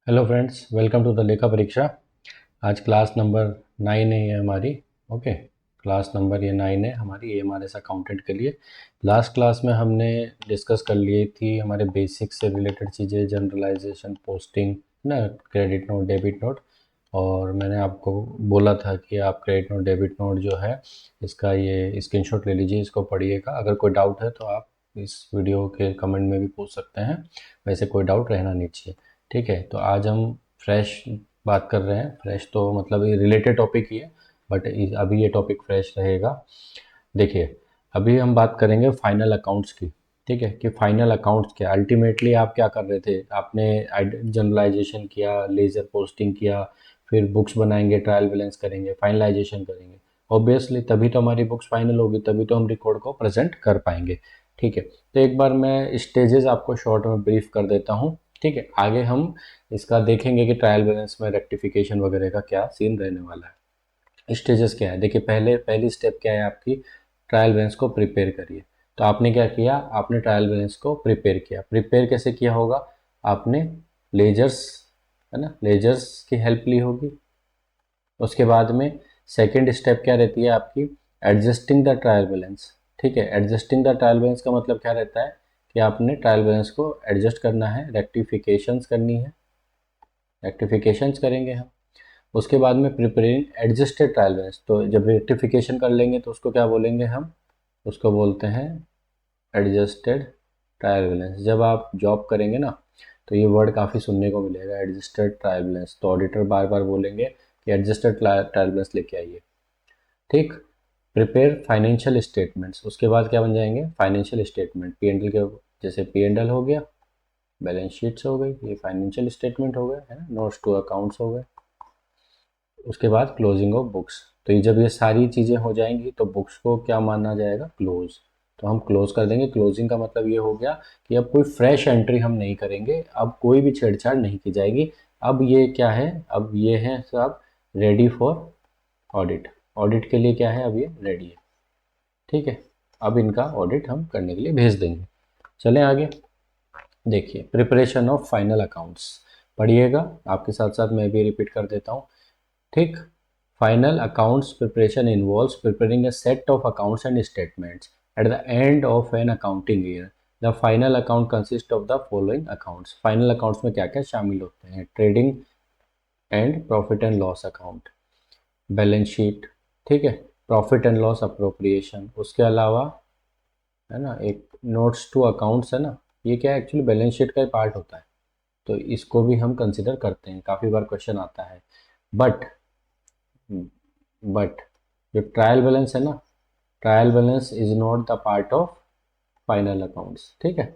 Hello friends, welcome to the lekha pariksha. आज class number 9 है ये हमारी। ओके, क्लास नंबर ये 9 है हमारी, ये हमारे अकाउंटेंट के लिए। लास्ट क्लास में हमने डिस्कस कर ली थी हमारे बेसिक से रिलेटेड चीज़ें, जनरलाइजेशन, पोस्टिंग ना, क्रेडिट नोट, डेबिट नोट। और मैंने आपको बोला था कि आप क्रेडिट नोट, डेबिट नोट जो है इसका ये स्क्रीनशॉट ले लीजिए, इसको पढ़िएगा। अगर कोई डाउट है तो आप इस वीडियो के कमेंट में भी पूछ सकते हैं, वैसे कोई डाउट रहना नहीं चाहिए। ठीक है, तो आज हम फ्रेश बात कर रहे हैं। फ्रेश तो मतलब ये रिलेटेड टॉपिक ही है, बट अभी ये टॉपिक फ्रेश रहेगा। देखिए, अभी हम बात करेंगे फाइनल अकाउंट्स की। ठीक है, कि फाइनल अकाउंट्स क्या, अल्टीमेटली आप क्या कर रहे थे। आपने जनरलाइजेशन किया, लेजर पोस्टिंग किया, फिर बुक्स बनाएंगे, ट्रायल बैलेंस करेंगे, फाइनलाइजेशन करेंगे। ऑब्वियसली तभी तो हमारी बुक्स फाइनल होगी, तभी तो हम रिकॉर्ड को प्रेजेंट कर पाएंगे। ठीक है, तो एक बार मैं स्टेजेस आपको शॉर्ट में ब्रीफ कर देता हूँ। ठीक है, आगे हम इसका देखेंगे कि ट्रायल बैलेंस में रेक्टिफिकेशन वगैरह का क्या सीन रहने वाला है। स्टेजेस क्या है, देखिए, पहली स्टेप क्या है आपकी, ट्रायल बैलेंस को प्रिपेयर करिए। तो आपने क्या किया, आपने ट्रायल बैलेंस को प्रिपेयर किया। प्रिपेयर कैसे किया होगा, आपने लेजर्स, है ना, लेजर्स की हेल्प ली होगी। उसके बाद में सेकेंड स्टेप क्या रहती है आपकी, एडजस्टिंग द ट्रायल बैलेंस। ठीक है, एडजस्टिंग द ट्रायल बैलेंस का मतलब क्या रहता है कि आपने ट्रायल बैलेंस को एडजस्ट करना है, रेक्टिफिकेशंस करनी है, रेक्टिफिकेशंस करेंगे हम। उसके बाद में प्रिपेयरिंग एडजस्टेड ट्रायल बैलेंस। तो जब रेक्टिफिकेशन कर लेंगे तो उसको क्या बोलेंगे हम, उसको बोलते हैं एडजस्टेड ट्रायल बैलेंस। जब आप जॉब करेंगे ना, तो ये वर्ड काफ़ी सुनने को मिलेगा, एडजस्टेड ट्रायल बैलेंस। तो ऑडिटर बार बार बोलेंगे कि एडजस्टेड ट्रायल बैलेंस लेके आइए। ठीक, प्रिपेयर फाइनेंशियल स्टेटमेंट्स। उसके बाद क्या बन जाएंगे, financial statement, P and L के। जैसे पी एंड एल हो गया, बैलेंस शीट्स हो गई, ये फाइनेंशियल स्टेटमेंट हो गए, है ना, नोट्स टू अकाउंट्स हो गए। उसके बाद क्लोजिंग ऑफ बुक्स। तो ये जब ये सारी चीज़ें हो जाएंगी तो बुक्स को क्या माना जाएगा, क्लोज। तो हम क्लोज कर देंगे। क्लोजिंग का मतलब ये हो गया कि अब कोई फ्रेश एंट्री हम नहीं करेंगे, अब कोई भी छेड़छाड़ नहीं की जाएगी। अब ये क्या है, अब ये है सब रेडी फॉर ऑडिट। ऑडिट के लिए क्या है, अब ये रेडी है। ठीक है, अब इनका ऑडिट हम करने के लिए भेज देंगे। चलें आगे। देखिए, प्रिपरेशन ऑफ फाइनल अकाउंट्स पढ़िएगा, आपके साथ साथ मैं भी रिपीट कर देता हूँ। ठीक, final accounts preparation involves preparing a set of accounts and statements at the end of an accounting year. The final account consist of the following accounts. Final accounts में क्या क्या शामिल होते हैं, trading and profit and loss account, balance sheet, ठीक है, profit and loss appropriation. उसके अलावा, है ना, एक नोट्स टू अकाउंट्स है ना, ये क्या है, एक्चुअली बैलेंस शीट का ही पार्ट होता है। तो इसको भी हम कंसिडर करते हैं, काफ़ी बार क्वेश्चन आता है। बट बट जो ट्रायल बैलेंस है ना, trial balance is not the part of final accounts. ठीक है,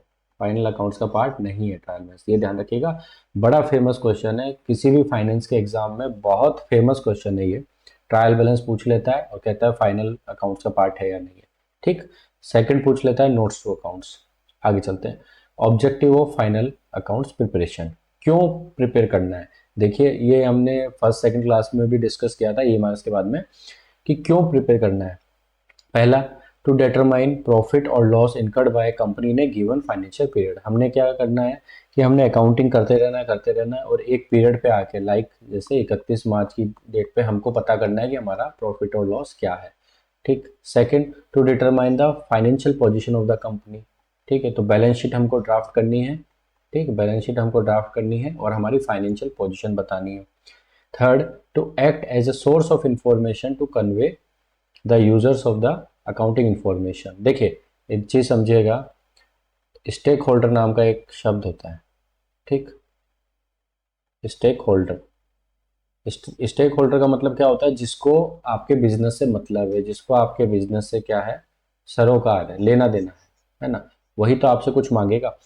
फाइनल अकाउंट्स का पार्ट नहीं है ट्रायल बैलेंस, ये ध्यान रखिएगा। बड़ा फेमस क्वेश्चन है, किसी भी फाइनेंस के एग्जाम में बहुत फेमस क्वेश्चन है ये। ट्रायल बैलेंस पूछ लेता है और कहता है फाइनल अकाउंट्स का पार्ट है या नहीं है। ठीक, सेकंड पूछ लेता है नोट्स टू अकाउंट्स। आगे चलते हैं, objective of final accounts preparation, क्यों प्रिपेयर करना है। देखिए, ये हमने फर्स्ट सेकंड क्लास में भी डिस्कस किया था, ये मार्क्स के बाद में, कि क्यों प्रिपेयर करना है। पहला, टू डिटरमाइन प्रॉफिट और लॉस इनकर्ड बाय कंपनी ने गिवन फाइनेंशियल पीरियड। हमने क्या करना है कि हमने अकाउंटिंग करते रहना है और एक पीरियड पे आके, लाइक जैसे 31 मार्च की डेट पे हमको पता करना है कि हमारा प्रॉफिट और लॉस क्या है। ठीक, second, to determine the financial position of the company. ठीक है, तो बैलेंस शीट हमको ड्राफ्ट करनी है। ठीक, बैलेंस शीट हमको ड्राफ्ट करनी है और हमारी फाइनेंशियल पोजीशन बतानी है। Third, to act as a source of information to convey the users of the accounting information. देखिए, एक चीज समझिएगा, स्टेक होल्डर नाम का एक शब्द होता है। ठीक, स्टेक होल्डर, स्टेक होल्डर का मतलब क्या होता है, जिसको आपके बिजनेस से मतलब है, जिसको आपके बिजनेस से क्या है, सरोकार है, लेना देना है ना, वही तो आपसे कुछ मांगेगा।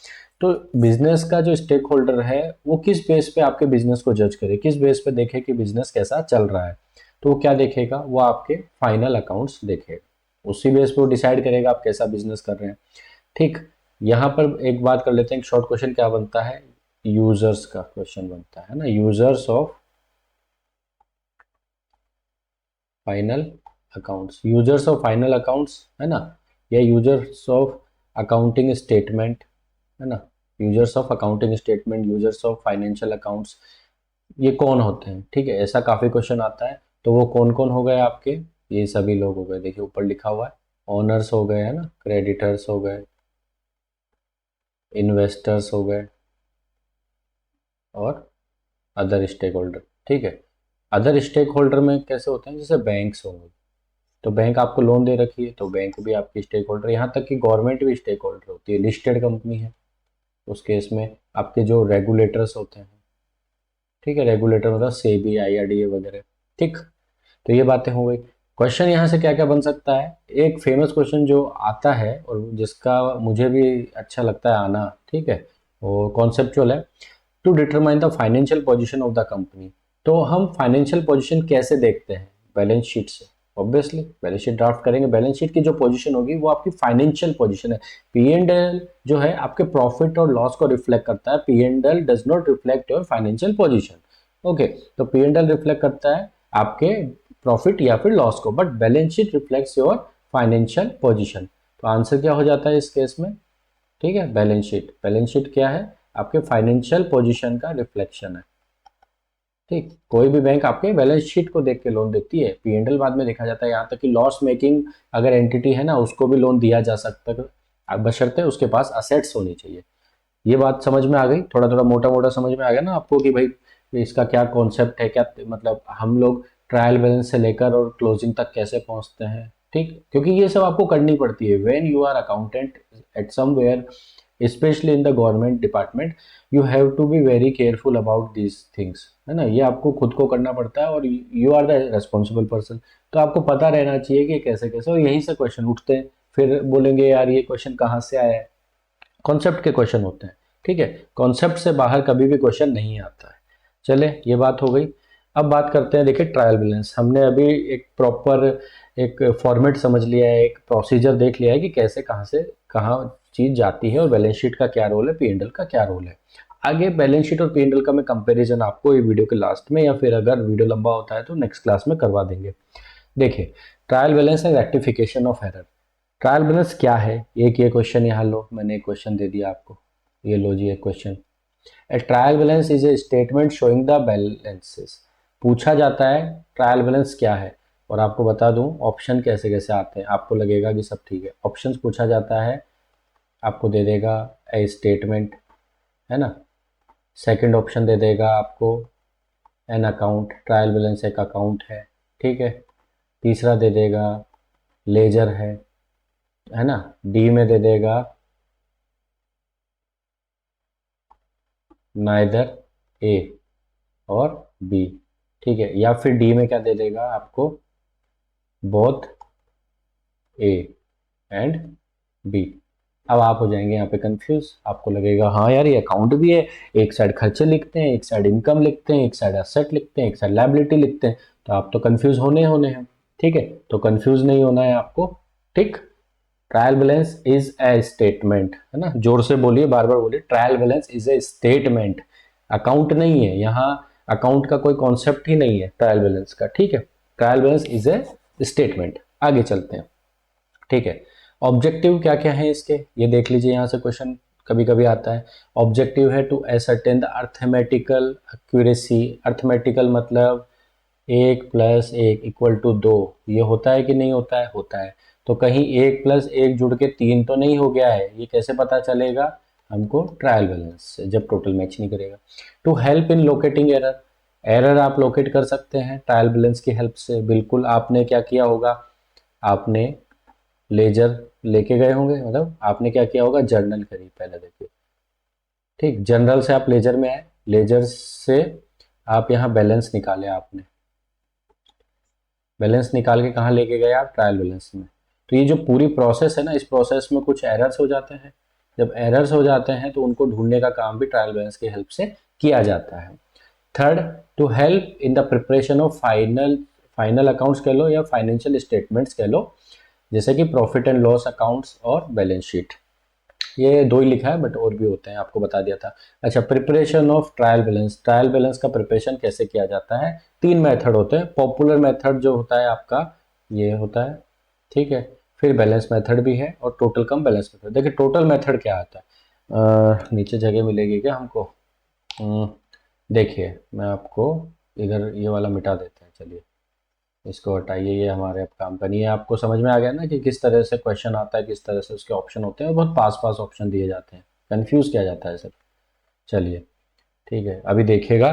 तो बिजनेस का जो स्टेक होल्डर है, वो किस बेस पे आपके बिजनेस को जज करे, किस बेस पे देखे कि बिजनेस कैसा चल रहा है। तो वो क्या देखेगा, वो आपके फाइनल अकाउंट्स देखेगा, उसी बेस पे वो डिसाइड करेगा आप कैसा बिजनेस कर रहे हैं। ठीक, यहाँ पर एक बात कर लेते हैं, शॉर्ट क्वेश्चन क्या बनता है, यूजर्स का क्वेश्चन बनता है ना, users of final accounts, users of final accounts, है ना, या यूजर्स ऑफ अकाउंटिंग स्टेटमेंट, है ना, users of accounting statement, users of financial accounts, ये कौन होते हैं, ठीक है, ऐसा काफ़ी क्वेश्चन आता है। तो वो कौन कौन हो गए आपके, ये सभी लोग हो गए, देखिए ऊपर लिखा हुआ है, ओनर्स हो गए, है ना, क्रेडिटर्स हो गए, इन्वेस्टर्स हो गए, और अदर स्टेक होल्डर, ठीक है। अदर स्टेक होल्डर में कैसे होते हैं, जैसे बैंक्स होंगे, तो बैंक आपको लोन दे रखी है तो बैंक भी आपकी स्टेक होल्डर, यहाँ तक कि गवर्नमेंट भी स्टेक होल्डर होती है, लिस्टेड कंपनी है उस केस में। आपके जो रेगुलेटर्स होते हैं, ठीक है, रेगुलेटर मतलब सेबी, आईआरडीए वगैरह, ठीक। तो ये बातें हो गई। क्वेश्चन यहाँ से क्या क्या बन सकता है, एक फेमस क्वेश्चन जो आता है और जिसका मुझे भी अच्छा लगता है आना, ठीक है, वो कॉन्सेप्चुअल है, to determine the financial position of the company. तो हम फाइनेंशियल पोजीशन कैसे देखते हैं, बैलेंस शीट से। ऑब्वियसली बैलेंस शीट ड्राफ्ट करेंगे, बैलेंस शीट की जो पोजीशन होगी वो आपकी फाइनेंशियल पोजीशन है। पी एंड एल जो है आपके प्रॉफिट और लॉस को रिफ्लेक्ट करता है, P and L does not reflect your financial position. Okay, तो पी एंड एल रिफ्लेक्ट करता है आपके प्रॉफिट या फिर लॉस को, but balance sheet reflects your financial position. तो आंसर क्या हो जाता है इस केस में, ठीक है, बैलेंस शीट। बैलेंस शीट क्या है, आपके फाइनेंशियल पोजीशन का रिफ्लेक्शन है, ठीक। कोई भी बैंक आपके बैलेंस शीट को देख के लोन देती है, पी एंड एल बाद में देखा जाता है, यहाँ तक कि लॉस मेकिंग अगर एंटिटी है ना उसको भी लोन दिया जा सकता है, बशर्ते उसके पास असेट्स होनी चाहिए। ये बात समझ में आ गई, थोड़ा थोड़ा मोटा मोटा समझ में आ गया ना आपको कि भाई इसका क्या कॉन्सेप्ट है, क्या मतलब हम लोग ट्रायल बैलेंस से लेकर और क्लोजिंग तक कैसे पहुंचते हैं, ठीक। क्योंकि ये सब आपको करनी पड़ती है when you are accountant at somewhere, specially in the government department, you have to be very careful about these things, है ना, ये आपको खुद को करना पड़ता है और you are the responsible person. तो आपको पता रहना चाहिए कि कैसे कैसे, और यहीं से क्वेश्चन उठते हैं, फिर बोलेंगे यार ये क्वेश्चन कहाँ से आया है, कॉन्सेप्ट के क्वेश्चन होते हैं, ठीक है, कॉन्सेप्ट से बाहर कभी भी क्वेश्चन नहीं आता है। चले, ये बात हो गई। अब बात करते हैं, देखिए ट्रायल बैलेंस, हमने अभी एक प्रॉपर एक फॉर्मेट समझ लिया है, एक प्रोसीजर देख लिया है कि कैसे कहाँ से कहाँ चीज जाती है और बैलेंस शीट का क्या रोल है, पी&एल का क्या रोल है। आगे बैलेंस शीट और पी&एल का मैं कंपैरिजन आपको ये वीडियो के लास्ट में या फिर अगर वीडियो लंबा होता है तो नेक्स्ट क्लास में करवा देंगे। देखिए, trial balance and rectification of error. Trial balance क्या है, एक ये क्वेश्चन यहाँ लो, मैंने एक क्वेश्चन दे दिया आपको, ये लो जी एक question. A trial balance is a statement showing the balances. पूछा जाता है ट्रायल बैलेंस क्या है, और आपको बता दूं ऑप्शन कैसे कैसे आते हैं, आपको लगेगा कि सब ठीक है। ऑप्शंस पूछा जाता है, आपको दे देगा ए स्टेटमेंट, है ना, सेकंड ऑप्शन दे देगा आपको एन अकाउंट, ट्रायल बैलेंस एक अकाउंट है, ठीक है। तीसरा दे देगा लेजर है ना, डी में दे देगा नाइदर ए और बी, ठीक है, या फिर डी में क्या दे देगा आपको, बोथ ए एंड बी। अब आप हो जाएंगे यहाँ पे कंफ्यूज, आपको लगेगा हाँ यार ये अकाउंट भी है, एक साइड खर्चे लिखते हैं, एक साइड इनकम लिखते हैं, एक साइड एसेट लिखते हैं, एक साइड लायबिलिटी लिखते हैं, तो आप तो कंफ्यूज होने होने हैं, ठीक है। तो कंफ्यूज नहीं होना है आपको, ठीक। Trial balance is a statement, है ना, जोर से बोलिए, बार बार बोलिए, trial balance is a statement, account नहीं है यहाँ, अकाउंट का कोई कॉन्सेप्ट ही नहीं है ट्रायल बैलेंस का, ठीक है। Trial balance is a statement. आगे चलते हैं, ठीक है। ऑब्जेक्टिव क्या क्या है इसके, ये देख लीजिए, यहाँ से क्वेश्चन कभी कभी आता है। ऑब्जेक्टिव है to ascertain the arithmetical accuracy, arithmetical मतलब 1+1=2, ये होता है कि नहीं होता है, होता है। तो कहीं 1+1 जुड़ के 3 तो नहीं हो गया है, ये कैसे पता चलेगा हमको, ट्रायल बैलेंस से, जब टोटल मैच नहीं करेगा। To help in locating error, error आप लोकेट कर सकते हैं ट्रायल बैलेंस की हेल्प से, बिल्कुल। आपने क्या किया होगा, आपने लेजर लेके गए होंगे, मतलब आपने क्या किया होगा, जर्नल करी पहले, देखिए, ठीक, जनरल से आप लेजर में आए, लेजर से आप यहाँ बैलेंस निकाले, आपने बैलेंस निकाल के कहाँ लेके गए आप, ट्रायल बैलेंस में। तो ये जो पूरी प्रोसेस है ना, इस प्रोसेस में कुछ एरर्स हो जाते हैं, जब एरर्स हो जाते हैं तो उनको ढूंढने का काम भी ट्रायल बैलेंस की हेल्प से किया जाता है। Third, to help in the preparation of final final accounts कह लो या फाइनेंशियल स्टेटमेंट्स कह लो, जैसे कि प्रॉफिट एंड लॉस अकाउंट्स और बैलेंस शीट। ये दो ही लिखा है बट और भी होते हैं, आपको बता दिया था। अच्छा, preparation of trial balance, trial balance का प्रिपरेशन कैसे किया जाता है, 3 मेथड होते हैं। पॉपुलर मेथड जो होता है आपका ये होता है, ठीक है, फिर बैलेंस मेथड भी है और टोटल कम बैलेंस मेथड। देखिए टोटल मेथड क्या आता है, नीचे जगह मिलेगी क्या हमको? देखिए मैं आपको इधर ये वाला मिटा देते हैं, चलिए इसको हटाइए, ये हमारे अब काम का नहीं है। आपको समझ में आ गया ना कि किस तरह से क्वेश्चन आता है, किस तरह से उसके ऑप्शन होते हैं, बहुत पास पास ऑप्शन दिए जाते हैं, कंफ्यूज किया जाता है सर। चलिए ठीक है, अभी देखिएगा,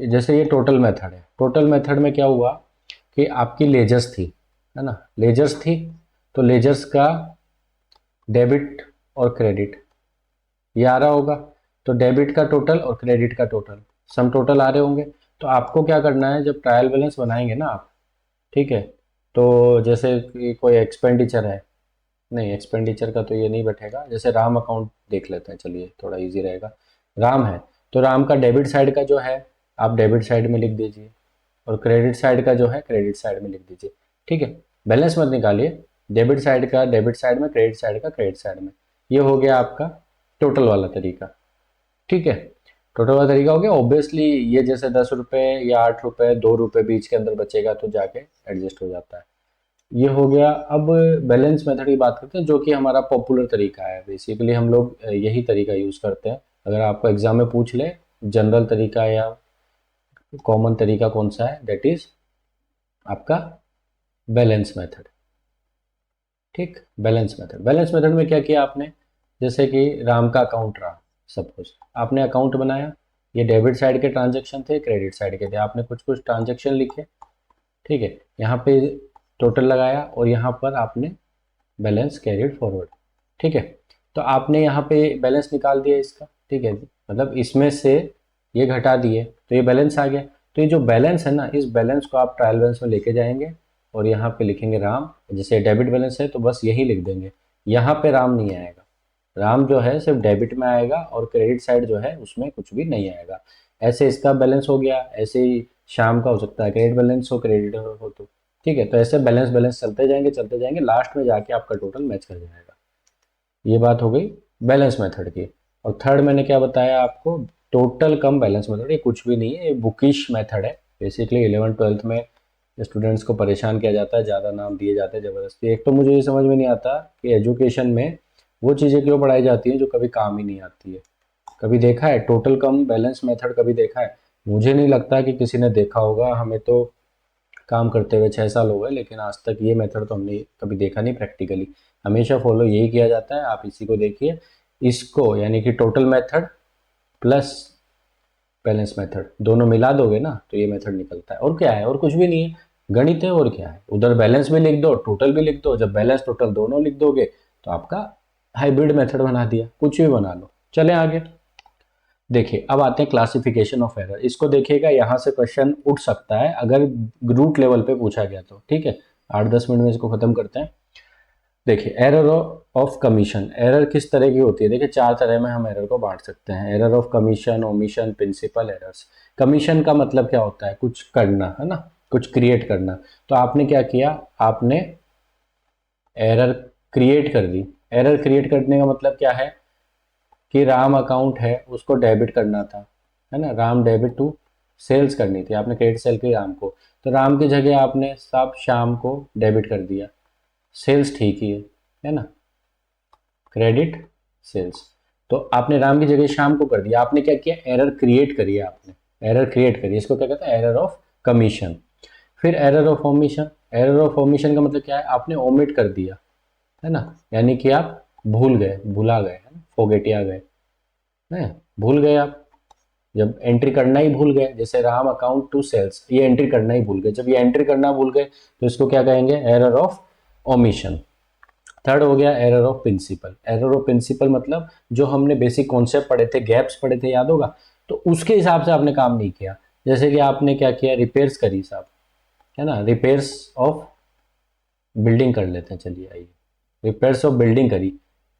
जैसे ये टोटल मेथड है, टोटल मेथड में क्या हुआ कि आपकी लेजर्स थी, है ना, लेजर्स थी, तो लेजर्स का डेबिट और क्रेडिट ये आ रहा होगा, तो डेबिट का टोटल और क्रेडिट का टोटल सम टोटल आ रहे होंगे। तो आपको क्या करना है, जब ट्रायल बैलेंस बनाएंगे ना आप, ठीक है, तो जैसे कि कोई एक्सपेंडिचर है, नहीं एक्सपेंडिचर का तो ये नहीं बैठेगा, जैसे राम अकाउंट देख लेते हैं, चलिए थोड़ा इजी रहेगा। राम है, तो राम का डेबिट साइड का जो है आप डेबिट साइड में लिख दीजिए, और क्रेडिट साइड का जो है क्रेडिट साइड में लिख दीजिए, ठीक है। बैलेंस मत निकालिए, डेबिट साइड का डेबिट साइड में, क्रेडिट साइड का क्रेडिट साइड में। ये हो गया आपका टोटल वाला तरीका, ठीक है। टोटल वाला तरीका हो गया। ऑब्वियसली ये जैसे 10 रुपये या 8 रुपये 2 रुपये बीच के अंदर बचेगा तो जाके एडजस्ट हो जाता है। ये हो गया। अब बैलेंस मेथड की बात करते हैं, जो कि हमारा पॉपुलर तरीका है, बेसिकली हम लोग यही तरीका यूज़ करते हैं। अगर आपको एग्जाम में पूछ ले जनरल तरीका या कॉमन तरीका कौन सा है, दैट इज आपका बैलेंस मेथड, ठीक। बैलेंस मेथड, बैलेंस मेथड में क्या किया आपने, जैसे कि राम का अकाउंट रहा, सब कुछ आपने अकाउंट बनाया, ये डेबिट साइड के ट्रांजेक्शन थे, क्रेडिट साइड के थे, आपने कुछ कुछ ट्रांजेक्शन लिखे, ठीक है, यहाँ पे टोटल लगाया और यहाँ पर आपने बैलेंस कैरिड फॉरवर्ड, ठीक है। तो आपने यहाँ पे बैलेंस निकाल दिया इसका, ठीक है, मतलब इसमें से ये घटा दिए तो ये बैलेंस आ गया। तो ये जो बैलेंस है ना, इस बैलेंस को आप ट्रायल बैलेंस में लेके जाएंगे और यहाँ पे लिखेंगे राम, जैसे डेबिट बैलेंस है तो बस यही लिख देंगे, यहाँ पे राम नहीं आएगा, राम जो है सिर्फ डेबिट में आएगा और क्रेडिट साइड जो है उसमें कुछ भी नहीं आएगा। ऐसे इसका बैलेंस हो गया, ऐसे ही शाम का हो सकता है क्रेडिट बैलेंस हो, क्रेडिट हो तो, ठीक है। तो ऐसे बैलेंस बैलेंस चलते जाएंगे, लास्ट में जाके आपका टोटल मैच कर जाएगा। ये बात हो गई बैलेंस मेथड की। और थर्ड मैंने क्या बताया आपको, टोटल कम बैलेंस मेथड। ये कुछ भी नहीं है, ये बुकिश मेथड है, बेसिकली 11th 12th में स्टूडेंट्स को परेशान किया जाता है, ज़्यादा नाम दिए जाते हैं ज़बरदस्ती। एक तो मुझे ये समझ में नहीं आता कि एजुकेशन में वो चीज़ें क्यों पढ़ाई जाती हैं जो कभी काम ही नहीं आती है। कभी देखा है टोटल कम बैलेंस मेथड, कभी देखा है? मुझे नहीं लगता कि किसी ने देखा होगा। हमें तो काम करते हुए 6 साल हो गए, लेकिन आज तक ये मेथड तो हमने कभी देखा नहीं प्रैक्टिकली। हमेशा फॉलो यही किया जाता है, आप इसी को देखिए, इसको यानी कि total method plus balance method दोनों मिला दोगे ना तो ये मेथड निकलता है। और क्या है, और कुछ भी नहीं है, गणित है, और क्या है। उधर बैलेंस भी लिख दो, टोटल भी लिख दो, जब बैलेंस टोटल दोनों लिख दोगे तो आपका हाइब्रिड मेथड बना दिया, कुछ भी बना लो। चले आगे, देखिए अब आते हैं क्लासिफिकेशन ऑफ एरर। इसको देखिएगा, यहाँ से क्वेश्चन उठ सकता है अगर रूट लेवल पे पूछा गया तो, ठीक है। 8-10 मिनट में इसको खत्म करते हैं। देखिए एरर ऑफ कमीशन, एरर किस तरह की होती है, देखिए 4 तरह में हम एरर को बांट सकते हैं, error of commission, omission, principle errors. Commission का मतलब क्या होता है, कुछ करना, है ना, कुछ क्रिएट करना। तो आपने क्या किया, आपने एरर क्रिएट कर दी। एरर क्रिएट करने का मतलब क्या है कि राम अकाउंट है उसको डेबिट करना था, है ना, राम डेबिट टू सेल्स करनी थी, आपने क्रेडिट सेल की राम को, तो राम की जगह आपने सब शाम को डेबिट कर दिया, सेल्स ठीक ही है ना, क्रेडिट सेल्स। तो आपने राम की जगह शाम को कर दिया, आपने क्या किया, एरर क्रिएट करी है आपने, एरर क्रिएट करी, इसको क्या कहते हैं, एरर ऑफ कमीशन। फिर error of omission, error of omission का मतलब क्या है, आपने ओमिट कर दिया, है ना, यानी कि आप भूल गए, भुला गए, है ना, फोगेटिया गए, है, भूल गए आप, जब एंट्री करना ही भूल गए, जैसे राम अकाउंट टू सेल्स, ये एंट्री करना ही भूल गए, जब ये एंट्री करना भूल गए तो इसको क्या कहेंगे, एरर ऑफ ओमिशन। थर्ड हो गया error of principle. Error of principle मतलब जो हमने बेसिक कॉन्सेप्ट पढ़े थे, गैप्स पढ़े थे, याद होगा, तो उसके हिसाब से आपने काम नहीं किया। जैसे कि आपने क्या किया, रिपेयर्स करी साहब, है ना, रिपेयर्स ऑफ बिल्डिंग कर लेते हैं, चलिए आइए, रिपेयर्स ऑफ बिल्डिंग करी,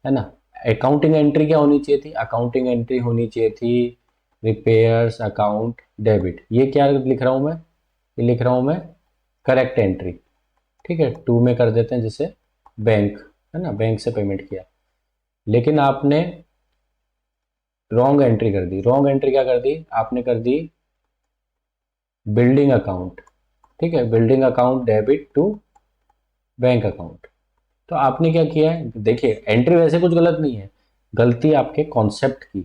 है ना। अकाउंटिंग एंट्री क्या होनी चाहिए थी, अकाउंटिंग एंट्री होनी चाहिए थी रिपेयर्स अकाउंट डेबिट। ये क्या लिख रहा हूँ मैं, ये लिख रहा हूँ मैं करेक्ट एंट्री, ठीक है। टू में कर देते हैं, जैसे बैंक, है ना, बैंक से पेमेंट किया, लेकिन आपने रॉन्ग एंट्री कर दी। रॉन्ग एंट्री क्या कर दी, आपने कर दी बिल्डिंग अकाउंट, ठीक है, building account debit to bank account. तो आपने क्या किया है, देखिए एंट्री वैसे कुछ गलत नहीं है, गलती आपके कॉन्सेप्ट की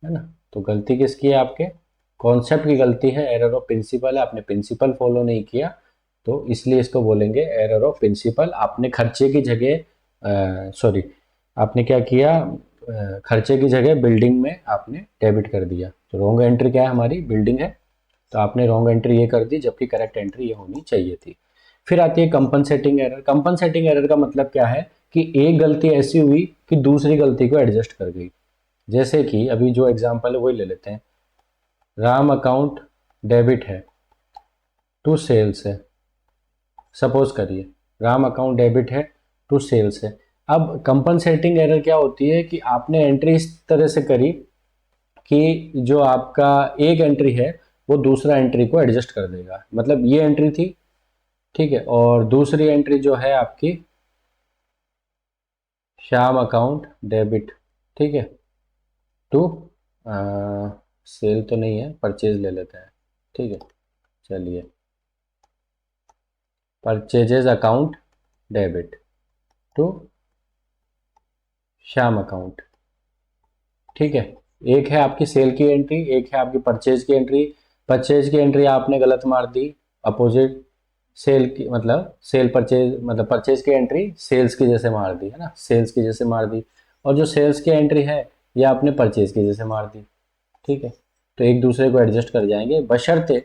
है ना। तो गलती किसकी है? आपके कॉन्सेप्ट की गलती है, एरर ऑफ प्रिंसिपल है, आपने प्रिंसिपल फॉलो नहीं किया, तो इसलिए इसको बोलेंगे एरर ऑफ प्रिंसिपल। आपने खर्चे की जगह सॉरी आपने क्या किया, खर्चे की जगह बिल्डिंग में आपने डेबिट कर दिया। तो रॉन्ग एंट्री क्या है हमारी? बिल्डिंग है, तो आपने रॉन्ग एंट्री ये कर दी, जबकि करेक्ट एंट्री ये होनी चाहिए थी। फिर आती है कंपनसेटिंग एरर। कंपनसेटिंग एरर का मतलब क्या है कि एक गलती ऐसी हुई कि दूसरी गलती को एडजस्ट कर गई। जैसे कि अभी जो एग्जांपल है वही ले लेते हैं। राम अकाउंट डेबिट है टू सेल्स है, सपोज करिए राम अकाउंट डेबिट है टू सेल्स है। अब कंपनसेटिंग एरर क्या होती है कि आपने एंट्री इस तरह से करी कि जो आपका एक एंट्री है वो दूसरा एंट्री को एडजस्ट कर देगा। मतलब ये एंट्री थी, ठीक है, और दूसरी एंट्री जो है आपकी श्याम अकाउंट डेबिट, ठीक है, टू सेल तो नहीं है, परचेज ले लेते हैं, ठीक है, चलिए purchases account debit to Shyam account, ठीक है। एक है आपकी सेल की एंट्री, एक है आपकी परचेज की एंट्री। परचेज की एंट्री आपने गलत मार दी, अपोजिट सेल की, मतलब सेल परचेज, मतलब परचेज की एंट्री सेल्स की जैसे मार दी, है ना, सेल्स की जैसे मार दी। और जो सेल्स की एंट्री है ये आपने परचेज की जैसे मार दी, ठीक है। तो एक दूसरे को एडजस्ट कर जाएंगे, बशर्ते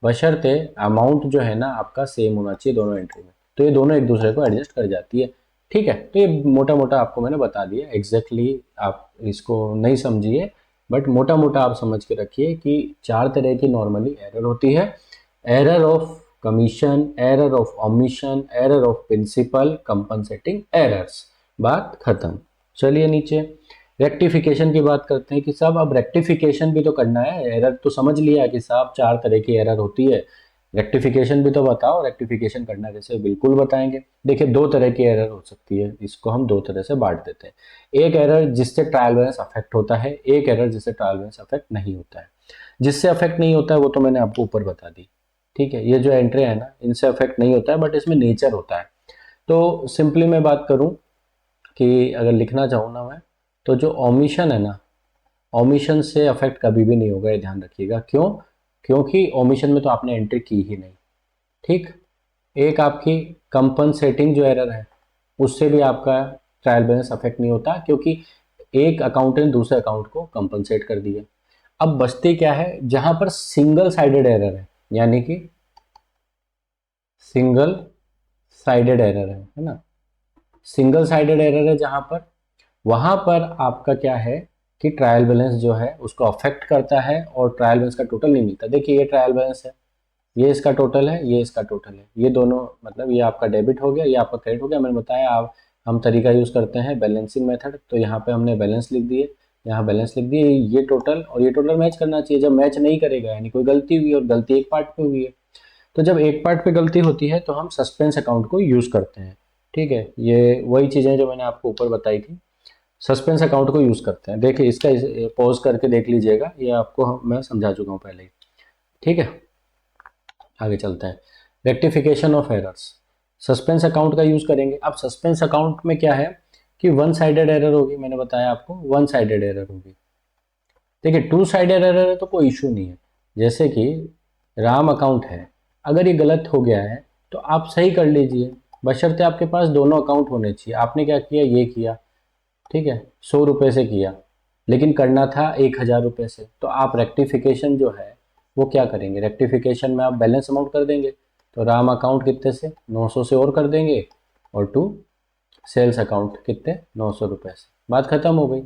बशर्ते अमाउंट जो है ना आपका सेम होना चाहिए दोनों एंट्री में। तो ये दोनों एक दूसरे को एडजस्ट कर जाती है, ठीक है। तो ये मोटा मोटा आपको मैंने बता दिया, एग्जैक्टली आप इसको नहीं समझिए, बट मोटा मोटा आप समझ के रखिए कि चार तरह की नॉर्मली एरर होती है। Error of commission, error of omission, error of principle, compensating errors. बात खत्म। चलिए नीचे रेक्टिफिकेशन की बात करते हैं कि साहब अब रेक्टिफिकेशन भी तो करना है। एरर तो समझ लिया कि साहब चार तरह की एरर होती है, रेक्टिफिकेशन भी तो बताओ, रेक्टिफिकेशन करना कैसे? बिल्कुल बताएंगे। देखिए दो तरह की एरर हो सकती है, इसको हम दो तरह से बांट देते हैं। एक एरर जिससे ट्रायल बैलेंस अफेक्ट होता है, एक एरर जिससे ट्रायल बैलेंस अफेक्ट नहीं होता है। जिससे अफेक्ट नहीं होता है वो तो मैंने आपको ऊपर बता दी, ठीक है। ये जो एंट्री है ना इनसे अफेक्ट नहीं होता है, बट इसमें नेचर होता है। तो सिंपली मैं बात करूं कि अगर लिखना चाहूँ ना मैं, तो जो ओमिशन है ना, ओमिशन से अफेक्ट कभी भी नहीं होगा, ये ध्यान रखिएगा। क्यों? क्योंकि ओमिशन में तो आपने एंट्री की ही नहीं, ठीक। एक आपकी कंपनसेटिंग जो एरर है उससे भी आपका ट्रायल बैलेंस अफेक्ट नहीं होता, क्योंकि एक अकाउंट ने दूसरे अकाउंट को कंपनसेट कर दिया। अब बचती क्या है? जहां पर सिंगल साइडेड एरर है, यानी कि सिंगल साइडेड एरर है ना, सिंगल साइडेड एरर है जहां पर, वहां पर आपका क्या है कि ट्रायल बैलेंस जो है उसको अफेक्ट करता है और ट्रायल बैलेंस का टोटल नहीं मिलता। देखिए ये ट्रायल बैलेंस है, ये इसका टोटल है, ये इसका टोटल है, ये दोनों, मतलब ये आपका डेबिट हो गया, ये आपका क्रेडिट हो गया। मैंने बताया आप हम तरीका यूज करते हैं बैलेंसिंग मेथड, तो यहाँ पे हमने बैलेंस लिख दिए, यहाँ बैलेंस लिख दिए, ये टोटल और ये टोटल मैच करना चाहिए। जब मैच नहीं करेगा यानी कोई गलती हुई, और गलती एक पार्ट पे हुई है, तो जब एक पार्ट पे गलती होती है तो हम सस्पेंस अकाउंट को यूज करते हैं, ठीक है। ये वही चीजें जो मैंने आपको ऊपर बताई थी, सस्पेंस अकाउंट को यूज करते हैं। देखिए इसका पॉज करके देख लीजिएगा, ये आपको मैं समझा चुका हूँ पहले ही, ठीक है। आगे चलते हैं, rectification of errors. Suspense account का यूज करेंगे। अब सस्पेंस अकाउंट में क्या है कि वन साइडेड एरर होगी, मैंने बताया आपको वन साइडेड एरर होगी। देखिए टू साइडेड एरर है तो कोई इशू नहीं है, जैसे कि राम अकाउंट है, अगर ये गलत हो गया है तो आप सही कर लीजिए, बशर्ते आपके पास दोनों अकाउंट होने चाहिए। आपने क्या किया, ये किया, ठीक है, 100 रुपये से किया, लेकिन करना था 1000 रुपये से, तो आप रेक्टिफिकेशन जो है वो क्या करेंगे, रेक्टिफिकेशन में आप बैलेंस अमाउंट कर देंगे। तो राम अकाउंट कितने से, 900 से और कर देंगे, और टू सेल्स अकाउंट कितने, 900 रुपये से, बात खत्म हो गई।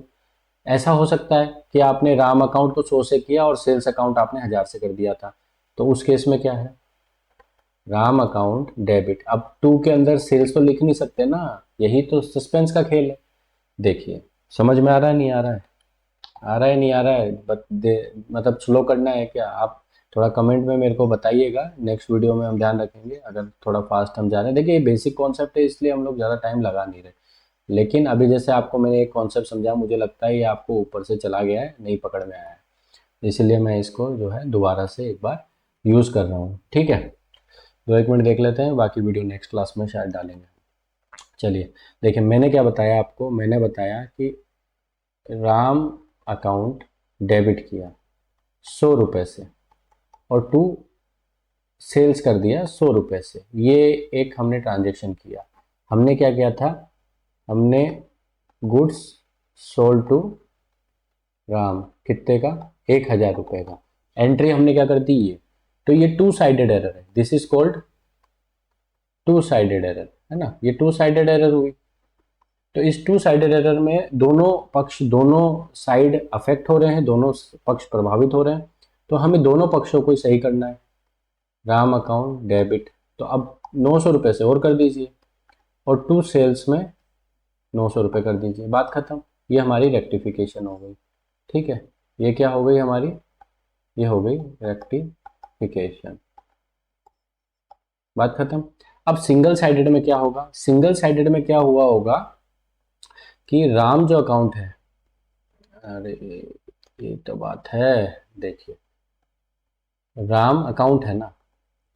ऐसा हो सकता है कि आपने राम अकाउंट को 100 से किया और सेल्स अकाउंट आपने 1000 से कर दिया था, तो उस केस में क्या है, राम अकाउंट डेबिट। अब टू के अंदर सेल्स तो लिख नहीं सकते ना, यही तो सस्पेंस का खेल है। देखिए समझ में आ रहा है, नहीं आ रहा है? आ रहा है, नहीं आ रहा है? मतलब स्लो करना है क्या? आप थोड़ा कमेंट में मेरे को बताइएगा, नेक्स्ट वीडियो में हम ध्यान रखेंगे अगर थोड़ा फास्ट हम जा रहे हैं। देखिए ये बेसिक कॉन्सेप्ट है, इसलिए हम लोग ज़्यादा टाइम लगा नहीं रहे, लेकिन अभी जैसे आपको मैंने एक कॉन्सेप्ट समझा, मुझे लगता है ये आपको ऊपर से चला गया है, नहीं पकड़ में आया है, इसीलिए मैं इसको जो है दोबारा से एक बार यूज़ कर रहा हूँ, ठीक है। 2 एक मिनट देख लेते हैं, बाकी वीडियो नेक्स्ट क्लास में शायद डालेंगे। चलिए देखिए मैंने क्या बताया आपको, मैंने बताया कि राम अकाउंट डेबिट किया 100 रुपये से और टू सेल्स कर दिया 100 रुपये से, ये एक हमने ट्रांजेक्शन किया। हमने क्या किया था, हमने गुड्स सोल्ड टू राम कितने का, 1000 रुपये का। एंट्री हमने क्या कर दी ये, तो ये टू साइडेड एरर है, this is called two sided error, है ना, ये टू साइडेड एरर हुई। तो इस टू साइडेड एरर में दोनों पक्ष, दोनों साइड अफेक्ट हो रहे हैं, दोनों पक्ष प्रभावित हो रहे हैं, तो हमें दोनों पक्षों को सही करना है। राम अकाउंट डेबिट, तो अब 900 रुपये से और कर दीजिए और टू सेल्स में 900 रुपये कर दीजिए, बात खत्म। ये हमारी रेक्टिफिकेशन हो गई, ठीक है, ये क्या हो गई हमारी, ये हो गई रेक्टिफिकेशन, बात खत्म। अब सिंगल साइडेड में क्या होगा, सिंगल साइडेड में क्या हुआ होगा कि राम जो अकाउंट है, अरे ये तो बात है, देखिए राम अकाउंट है ना,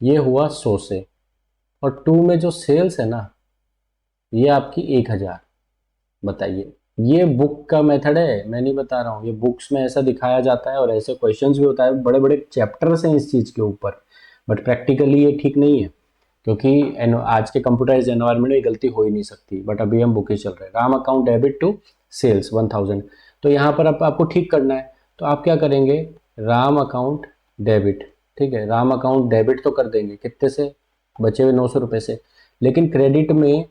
ये हुआ 100 से, और टू में जो सेल्स है ना, ये आपकी 1000। बताइए, ये बुक का मेथड है, मैं नहीं बता रहा हूँ, ये बुक्स में ऐसा दिखाया जाता है और ऐसे क्वेश्चंस भी होता है, बड़े बड़े चैप्टर्स हैं इस चीज़ के ऊपर, बट प्रैक्टिकली ये ठीक नहीं है, क्योंकि आज के कंप्यूटराइज एनवायरनमेंट में गलती हो ही नहीं सकती। बट अभी हम बुक ही चल रहे हैं, Ram account debit to sales 1000, तो यहाँ पर आपको ठीक करना है, तो आप क्या करेंगे, राम अकाउंट डेबिट, ठीक है, राम अकाउंट डेबिट तो कर देंगे कितने से, बचे हुए 900 रुपये से, लेकिन क्रेडिट में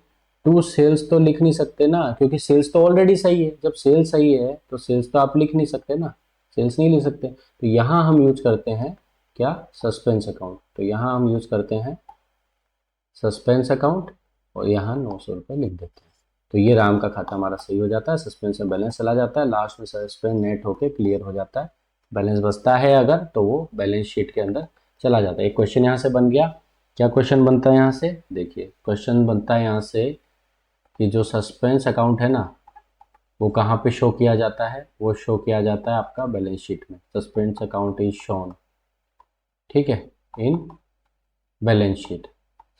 टू सेल्स तो लिख नहीं सकते ना, क्योंकि सेल्स तो ऑलरेडी सही है, जब सेल्स सही है तो सेल्स तो आप लिख नहीं सकते ना, सेल्स नहीं लिख सकते, तो यहाँ हम यूज करते हैं क्या, सस्पेंस अकाउंट, तो यहाँ हम यूज करते हैं सस्पेंस अकाउंट और यहाँ 900 रुपये लिख देते हैं, तो ये राम का खाता हमारा सही हो जाता है, सस्पेंस में बैलेंस चला जाता है, लास्ट में सस्पेंस नेट होके क्लियर हो जाता है, बैलेंस बचता है अगर तो वो बैलेंस शीट के अंदर चला जाता है। एक क्वेश्चन यहाँ से बन गया, क्या क्वेश्चन बनता है यहाँ से, देखिए क्वेश्चन बनता है यहाँ से कि जो सस्पेंस अकाउंट है ना, वो कहाँ पे शो किया जाता है, वो शो किया जाता है आपका बैलेंस शीट में, सस्पेंस अकाउंट इज शोन, ठीक है, in balance sheet,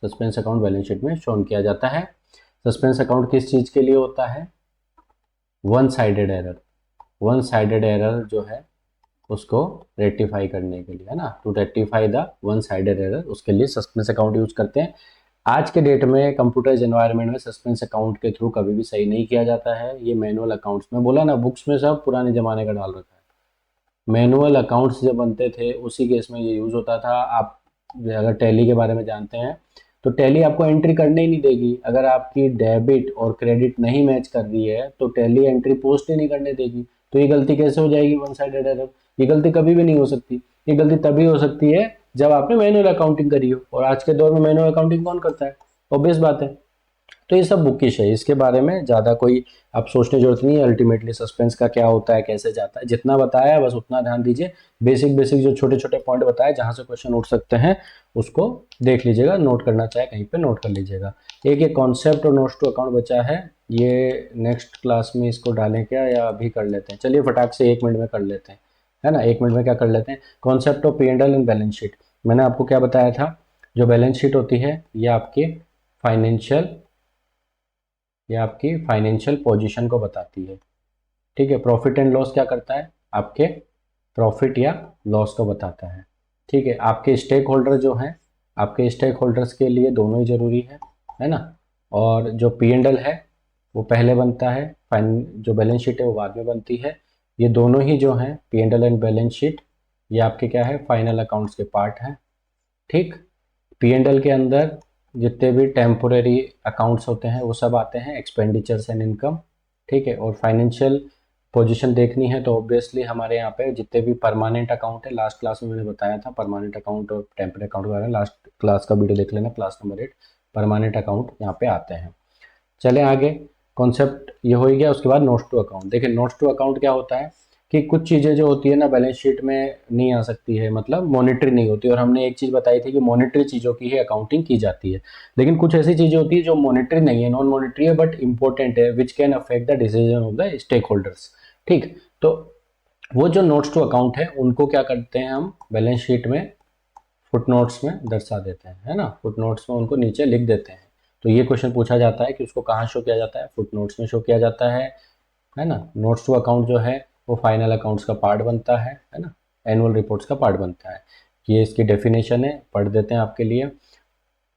suspense account balance sheet में शोन किया जाता है। सस्पेंस अकाउंट किस चीज़ के लिए होता है, one sided error, one sided error जो है उसको रेक्टिफाई करने के लिए, है ना, to rectify the one sided error, उसके लिए सस्पेंस अकाउंट यूज करते हैं। आज के डेट में कंप्यूटराइज एनवायरनमेंट में सस्पेंस अकाउंट के थ्रू कभी भी सही नहीं किया जाता है, ये मैनुअल अकाउंट्स में, बोला ना बुक्स में सब पुराने ज़माने का डाल रखा है, मैनुअल अकाउंट्स जब बनते थे उसी केस में ये यूज़ होता था। आप अगर टैली के बारे में जानते हैं तो टैली आपको एंट्री करने ही नहीं देगी, अगर आपकी डेबिट और क्रेडिट नहीं मैच कर रही है तो टैली एंट्री पोस्ट ही नहीं करने देगी, तो ये गलती कैसे हो जाएगी, वन साइडेड एरर, ये गलती कभी भी नहीं हो सकती, ये गलती तभी हो सकती है जब आपने मैनुअल अकाउंटिंग करी हो, और आज के दौर में मैनुअल अकाउंटिंग कौन करता है, ऑब्वियस बात है। तो ये सब बुकिश है, इसके बारे में ज़्यादा कोई आप सोचने की जरूरत नहीं है, अल्टीमेटली सस्पेंस का क्या होता है, कैसे जाता है, जितना बताया बस उतना ध्यान दीजिए, बेसिक बेसिक जो छोटे छोटे पॉइंट बताए जहाँ से क्वेश्चन उठ सकते हैं उसको देख लीजिएगा, नोट करना चाहे कहीं पे नोट कर लीजिएगा। एक ये कॉन्सेप्ट और नोट्स टू अकाउंट बचा है, ये नेक्स्ट क्लास में इसको डालें क्या, या अभी कर लेते हैं, चलिए फटाक से 1 मिनट में कर लेते हैं, है ना, 1 मिनट में क्या कर लेते हैं, concept of P&L and balance sheet. मैंने आपको क्या बताया था, जो बैलेंस शीट होती है ये आपकी फाइनेंशियल, ये आपकी फाइनेंशियल पोजीशन को बताती है, ठीक है। प्रॉफिट एंड लॉस क्या करता है, आपके प्रॉफिट या लॉस को बताता है, ठीक है। आपके स्टेक होल्डर जो हैं, आपके स्टेक होल्डर्स के लिए दोनों ही जरूरी है ना, और जो P&L है वो पहले बनता है, जो बैलेंस शीट है वो बाद में बनती है, ये दोनों ही जो हैं P&L एंड बैलेंस शीट ये आपके क्या है, फाइनल अकाउंट्स के पार्ट हैं, ठीक। P&L के अंदर जितने भी टेम्पोरेरी अकाउंट्स होते हैं वो सब आते हैं, एक्सपेंडिचर्स एंड इनकम, ठीक है। और फाइनेंशियल पोजीशन देखनी है तो ऑब्वियसली हमारे यहाँ पे जितने भी परमानेंट अकाउंट है, लास्ट क्लास में मैंने बताया था परमानेंट अकाउंट और टेम्परेरी अकाउंट के बारे में, लास्ट क्लास का वीडियो देख लेना, क्लास नंबर 8, परमानेंट अकाउंट यहाँ पे आते हैं। चले आगे, कॉन्सेप्ट ये हो ही गया, उसके बाद नोट्स टू अकाउंट। देखिए नोट्स टू अकाउंट क्या होता है कि कुछ चीज़ें जो होती है ना बैलेंस शीट में नहीं आ सकती है, मतलब मॉनिटरी नहीं होती, और हमने एक चीज़ बताई थी कि मॉनिटरी चीज़ों की ही अकाउंटिंग की जाती है, लेकिन कुछ ऐसी चीज़ें होती है जो मॉनिटरी नहीं है, नॉन मॉनिटरी है बट इंपॉर्टेंट है, which can affect the decision of the stake holders, ठीक। तो वो जो नोट्स टू अकाउंट है उनको क्या करते हैं हम बैलेंस शीट में फुट नोट्स में दर्शा देते हैं, है ना, फुट नोट्स में उनको नीचे लिख देते हैं। तो ये क्वेश्चन पूछा जाता है कि उसको कहाँ शो किया जाता है, फुट नोट्स में शो किया जाता है, है ना। नोट्स टू अकाउंट जो है वो फाइनल अकाउंट्स का पार्ट बनता है ना, एनुअल रिपोर्ट्स का पार्ट बनता है। ये इसकी डेफिनेशन है, पढ़ देते हैं आपके लिए।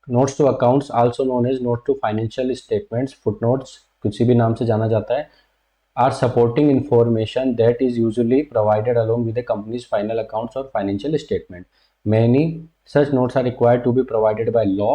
Notes to accounts also known as note to financial statements, footnotes किसी भी नाम से जाना जाता है, are supporting information that is usually provided along with the company's final accounts or financial statement. Many such notes are required to be provided by law,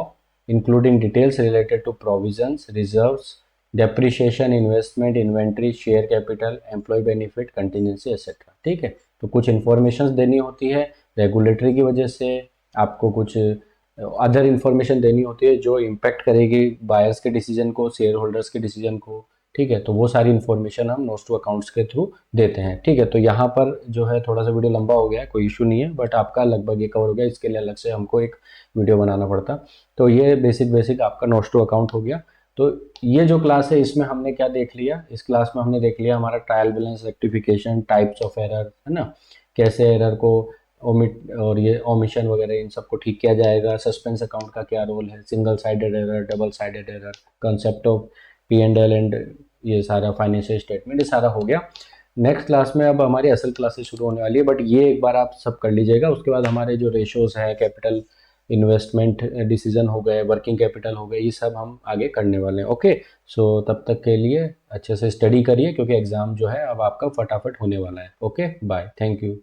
including details related to provisions, reserves, depreciation, investment, inventory, share capital, employee benefit, contingency, etc. ठीक है, तो कुछ information देनी होती है regulatory की वजह से, आपको कुछ अदर इन्फॉर्मेशन देनी होती है जो इम्पैक्ट करेगी बायर्स के डिसीजन को, शेयर होल्डर्स के डिसीजन को। ठीक है, तो वो सारी इन्फॉर्मेशन हम नोट्स टू अकाउंट्स के थ्रू देते हैं। ठीक है, तो यहाँ पर जो है थोड़ा सा वीडियो लंबा हो गया है, कोई इशू नहीं है, बट आपका लगभग ये कवर हो गया, इसके लिए अलग से हमको एक वीडियो बनाना पड़ता। तो ये बेसिक आपका नोट्स टू अकाउंट हो गया। तो ये जो क्लास है इसमें हमने क्या देख लिया, इस क्लास में हमने देख लिया हमारा trial balance rectification, types of error, है ना, कैसे एरर को ओमिट और ये ओमिशन वगैरह इन सबको ठीक किया जाएगा, सस्पेंस अकाउंट का क्या रोल है, single sided error, double sided error, concept of P&L, ये सारा फाइनेंशियल स्टेटमेंट, ये सारा हो गया। नेक्स्ट क्लास में अब हमारी असल क्लासेस शुरू होने वाली है, बट ये एक बार आप सब कर लीजिएगा। उसके बाद हमारे जो रेशोज़ है, कैपिटल इन्वेस्टमेंट डिसीजन हो गए, वर्किंग कैपिटल हो गए, ये सब हम आगे करने वाले हैं। ओके, सो तब तक के लिए अच्छे से स्टडी करिए, क्योंकि एग्ज़ाम जो है अब आपका फटाफट होने वाला है। Okay, bye, thank you.